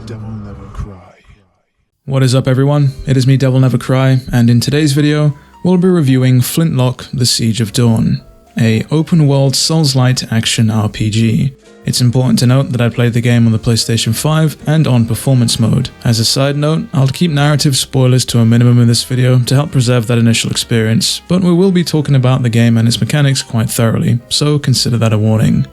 DevilNeverCry. What is up everyone, it is me DevilNeverCry, and in today's video, we'll be reviewing Flintlock: The Siege of Dawn, a open-world Souls-like action RPG. It's important to note that I played the game on the PlayStation 5 and on performance mode. As a side note, I'll keep narrative spoilers to a minimum in this video to help preserve that initial experience, but we will be talking about the game and its mechanics quite thoroughly, so consider that a warning.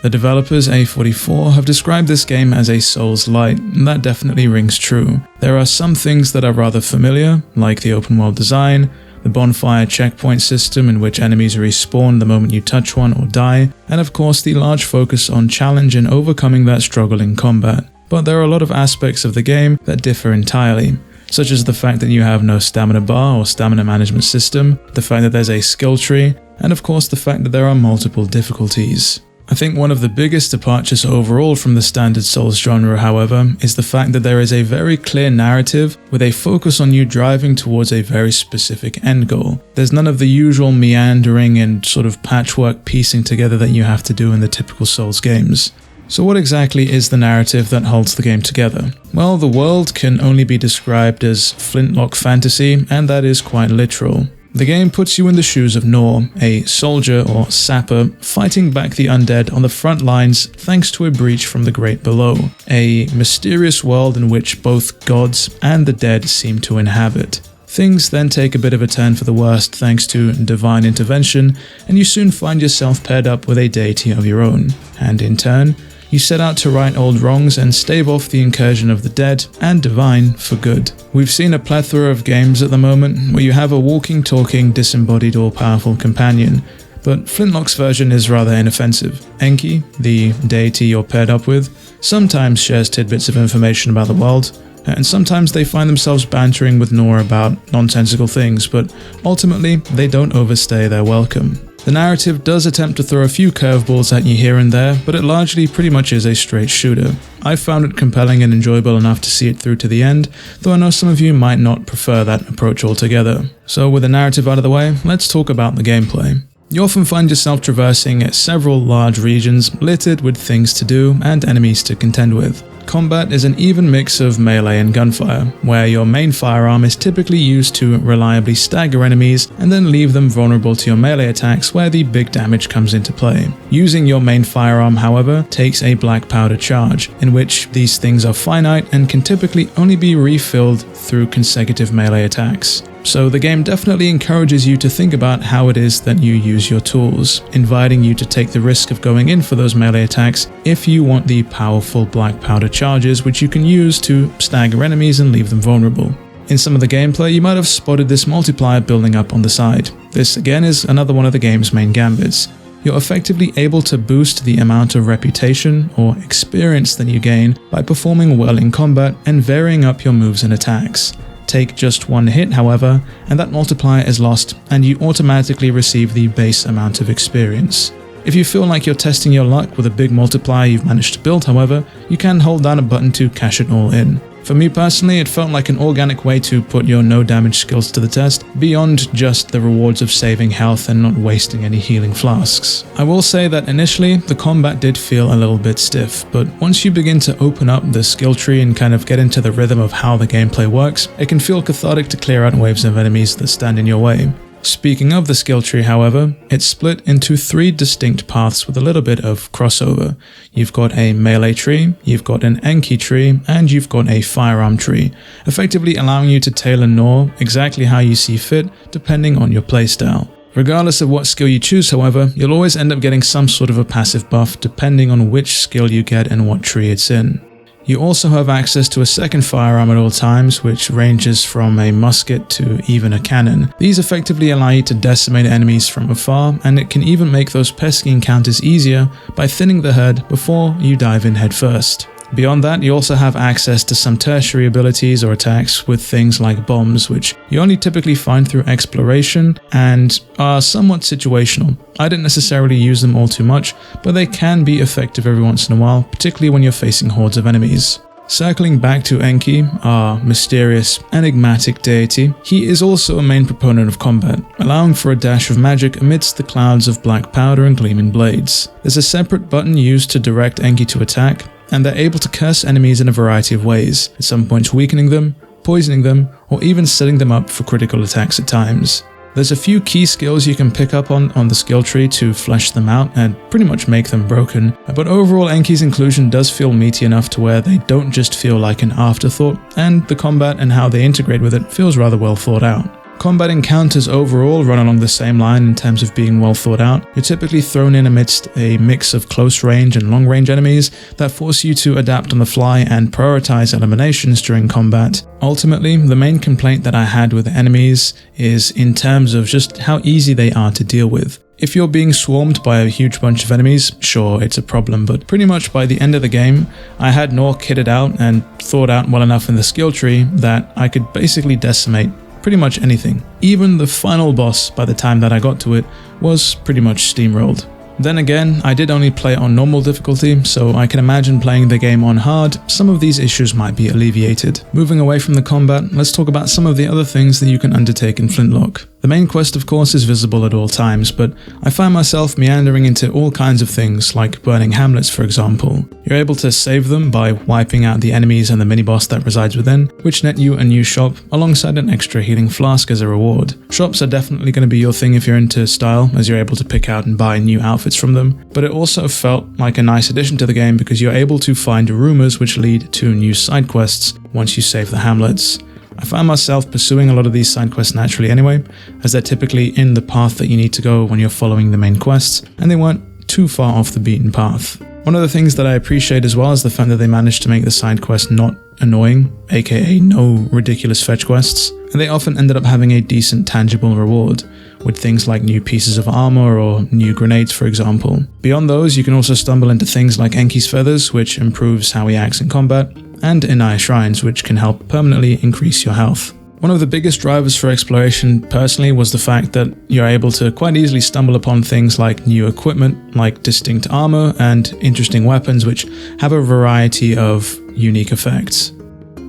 The developers A44 have described this game as a Souls-like, and that definitely rings true. There are some things that are rather familiar, like the open world design, the bonfire checkpoint system in which enemies respawn the moment you touch one or die, and of course the large focus on challenge and overcoming that struggle in combat. But there are a lot of aspects of the game that differ entirely, such as the fact that you have no stamina bar or stamina management system, the fact that there's a skill tree, and of course the fact that there are multiple difficulties. I think one of the biggest departures overall from the standard Souls genre, however, is the fact that there is a very clear narrative with a focus on you driving towards a very specific end goal. There's none of the usual meandering and sort of patchwork piecing together that you have to do in the typical Souls games. So what exactly is the narrative that holds the game together? Well, the world can only be described as Flintlock fantasy, and that is quite literal. The game puts you in the shoes of Nor, a soldier or sapper fighting back the undead on the front lines thanks to a breach from the great below, a mysterious world in which both gods and the dead seem to inhabit. Things then take a bit of a turn for the worst thanks to divine intervention, and you soon find yourself paired up with a deity of your own, and in turn, you set out to right old wrongs and stave off the incursion of the dead and divine for good. We've seen a plethora of games at the moment where you have a walking, talking, disembodied, all-powerful companion, but Flintlock's version is rather inoffensive. Enki, the deity you're paired up with, sometimes shares tidbits of information about the world, and sometimes they find themselves bantering with Nor about nonsensical things, but ultimately they don't overstay their welcome. The narrative does attempt to throw a few curveballs at you here and there, but it largely pretty much is a straight shooter. I found it compelling and enjoyable enough to see it through to the end, though I know some of you might not prefer that approach altogether. So with the narrative out of the way, let's talk about the gameplay. You often find yourself traversing several large regions littered with things to do and enemies to contend with. Combat is an even mix of melee and gunfire, where your main firearm is typically used to reliably stagger enemies and then leave them vulnerable to your melee attacks where the big damage comes into play. Using your main firearm, however, takes a black powder charge, in which these things are finite and can typically only be refilled through consecutive melee attacks. So the game definitely encourages you to think about how it is that you use your tools, inviting you to take the risk of going in for those melee attacks if you want the powerful black powder charges which you can use to stagger enemies and leave them vulnerable. In some of the gameplay, you might have spotted this multiplier building up on the side. This again is another one of the game's main gambits. You're effectively able to boost the amount of reputation or experience that you gain by performing well in combat and varying up your moves and attacks. Take just one hit, however, and that multiplier is lost, and you automatically receive the base amount of experience. If you feel like you're testing your luck with a big multiplier you've managed to build, however, you can hold down a button to cash it all in. For me personally, it felt like an organic way to put your no damage skills to the test, beyond just the rewards of saving health and not wasting any healing flasks. I will say that initially, the combat did feel a little bit stiff, but once you begin to open up the skill tree and kind of get into the rhythm of how the gameplay works, it can feel cathartic to clear out waves of enemies that stand in your way. Speaking of the skill tree, however, it's split into 3 distinct paths with a little bit of crossover. You've got a melee tree, you've got an Enki tree, and you've got a firearm tree, effectively allowing you to tailor Nor exactly how you see fit depending on your playstyle. Regardless of what skill you choose, however, you'll always end up getting some sort of a passive buff depending on which skill you get and what tree it's in. You also have access to a second firearm at all times, which ranges from a musket to even a cannon. These effectively allow you to decimate enemies from afar, and it can even make those pesky encounters easier by thinning the herd before you dive in headfirst. Beyond that, you also have access to some tertiary abilities or attacks with things like bombs, which you only typically find through exploration and are somewhat situational. I didn't necessarily use them all too much, but they can be effective every once in a while, particularly when you're facing hordes of enemies. Circling back to Enki, our mysterious, enigmatic deity, he is also a main proponent of combat, allowing for a dash of magic amidst the clouds of black powder and gleaming blades. There's a separate button used to direct Enki to attack, and they're able to curse enemies in a variety of ways, at some points weakening them, poisoning them, or even setting them up for critical attacks at times. There's a few key skills you can pick up on the skill tree to flesh them out and pretty much make them broken, but overall Enki's inclusion does feel meaty enough to where they don't just feel like an afterthought, and the combat and how they integrate with it feels rather well thought out. Combat encounters overall run along the same line in terms of being well thought out. You're typically thrown in amidst a mix of close range and long range enemies that force you to adapt on the fly and prioritize eliminations during combat. Ultimately, the main complaint that I had with enemies is in terms of just how easy they are to deal with. If you're being swarmed by a huge bunch of enemies, sure, it's a problem, but pretty much by the end of the game, I had Nor kitted out and thought out well enough in the skill tree that I could basically decimate pretty much anything. Even the final boss, by the time that I got to it, was pretty much steamrolled. Then again, I did only play on normal difficulty, so I can imagine playing the game on hard, some of these issues might be alleviated. Moving away from the combat, let's talk about some of the other things that you can undertake in Flintlock. The main quest of course is visible at all times, but I find myself meandering into all kinds of things, like burning hamlets for example. You're able to save them by wiping out the enemies and the mini-boss that resides within, which net you a new shop, alongside an extra healing flask as a reward. Shops are definitely going to be your thing if you're into style, as you're able to pick out and buy new outfits from them, but it also felt like a nice addition to the game because you're able to find rumors which lead to new side quests once you save the hamlets. I found myself pursuing a lot of these side quests naturally anyway, as they're typically in the path that you need to go when you're following the main quests, and they weren't too far off the beaten path. One of the things that I appreciate as well is the fact that they managed to make the side quests not annoying, aka no ridiculous fetch quests, and they often ended up having a decent tangible reward, with things like new pieces of armor or new grenades for example. Beyond those, you can also stumble into things like Enki's feathers, which improves how he acts in combat, and Inai shrines, which can help permanently increase your health. One of the biggest drivers for exploration personally was the fact that you're able to quite easily stumble upon things like new equipment, like distinct armor and interesting weapons which have a variety of unique effects.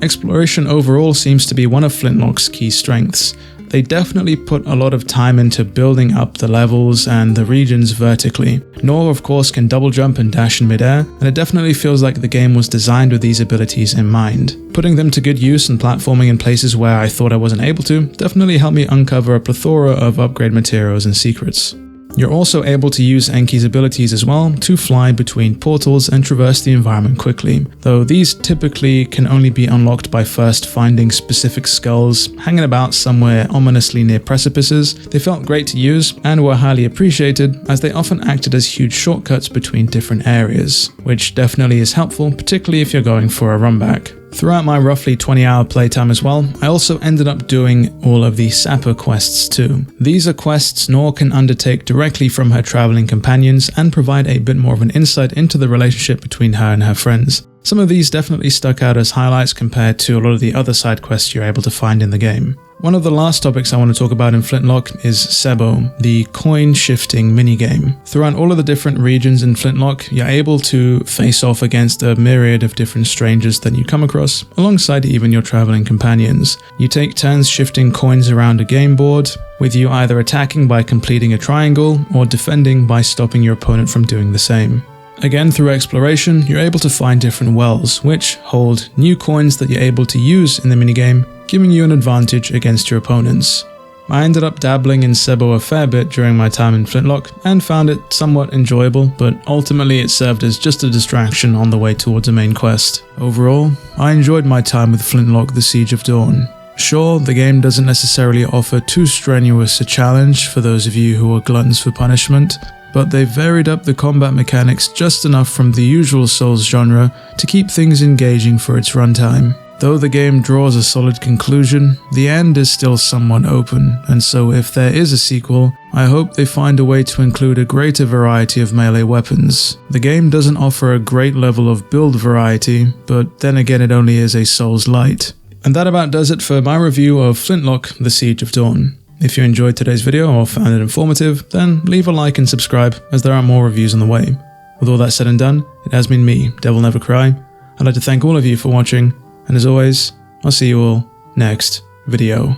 Exploration overall seems to be one of Flintlock's key strengths. They definitely put a lot of time into building up the levels and the regions vertically. Nor of course can double jump and dash in midair, and it definitely feels like the game was designed with these abilities in mind. Putting them to good use and platforming in places where I thought I wasn't able to definitely helped me uncover a plethora of upgrade materials and secrets. You're also able to use Enki's abilities as well to fly between portals and traverse the environment quickly, though these typically can only be unlocked by first finding specific skulls hanging about somewhere ominously near precipices. They felt great to use and were highly appreciated as they often acted as huge shortcuts between different areas, which definitely is helpful, particularly if you're going for a run back. Throughout my roughly 20-hour playtime as well, I also ended up doing all of the Sapper quests too. These are quests Nor can undertake directly from her traveling companions and provide a bit more of an insight into the relationship between her and her friends. Some of these definitely stuck out as highlights compared to a lot of the other side quests you're able to find in the game. One of the last topics I want to talk about in Flintlock is Sebo, the coin shifting minigame. Throughout all of the different regions in Flintlock, you're able to face off against a myriad of different strangers that you come across, alongside even your traveling companions. You take turns shifting coins around a game board, with you either attacking by completing a triangle or defending by stopping your opponent from doing the same. Again, through exploration, you're able to find different wells, which hold new coins that you're able to use in the minigame, giving you an advantage against your opponents. I ended up dabbling in Sebo a fair bit during my time in Flintlock, and found it somewhat enjoyable, but ultimately it served as just a distraction on the way towards a main quest. Overall, I enjoyed my time with Flintlock: The Siege of Dawn. Sure, the game doesn't necessarily offer too strenuous a challenge for those of you who are gluttons for punishment, but they varied up the combat mechanics just enough from the usual Souls genre to keep things engaging for its runtime. Though the game draws a solid conclusion, the end is still somewhat open, and so if there is a sequel, I hope they find a way to include a greater variety of melee weapons. The game doesn't offer a great level of build variety, but then again it only is a Souls light. And that about does it for my review of Flintlock: The Siege of Dawn. If you enjoyed today's video or found it informative, then leave a like and subscribe, as there are more reviews on the way. With all that said and done, it has been me, DevilNeverCry. I'd like to thank all of you for watching, and as always, I'll see you all next video.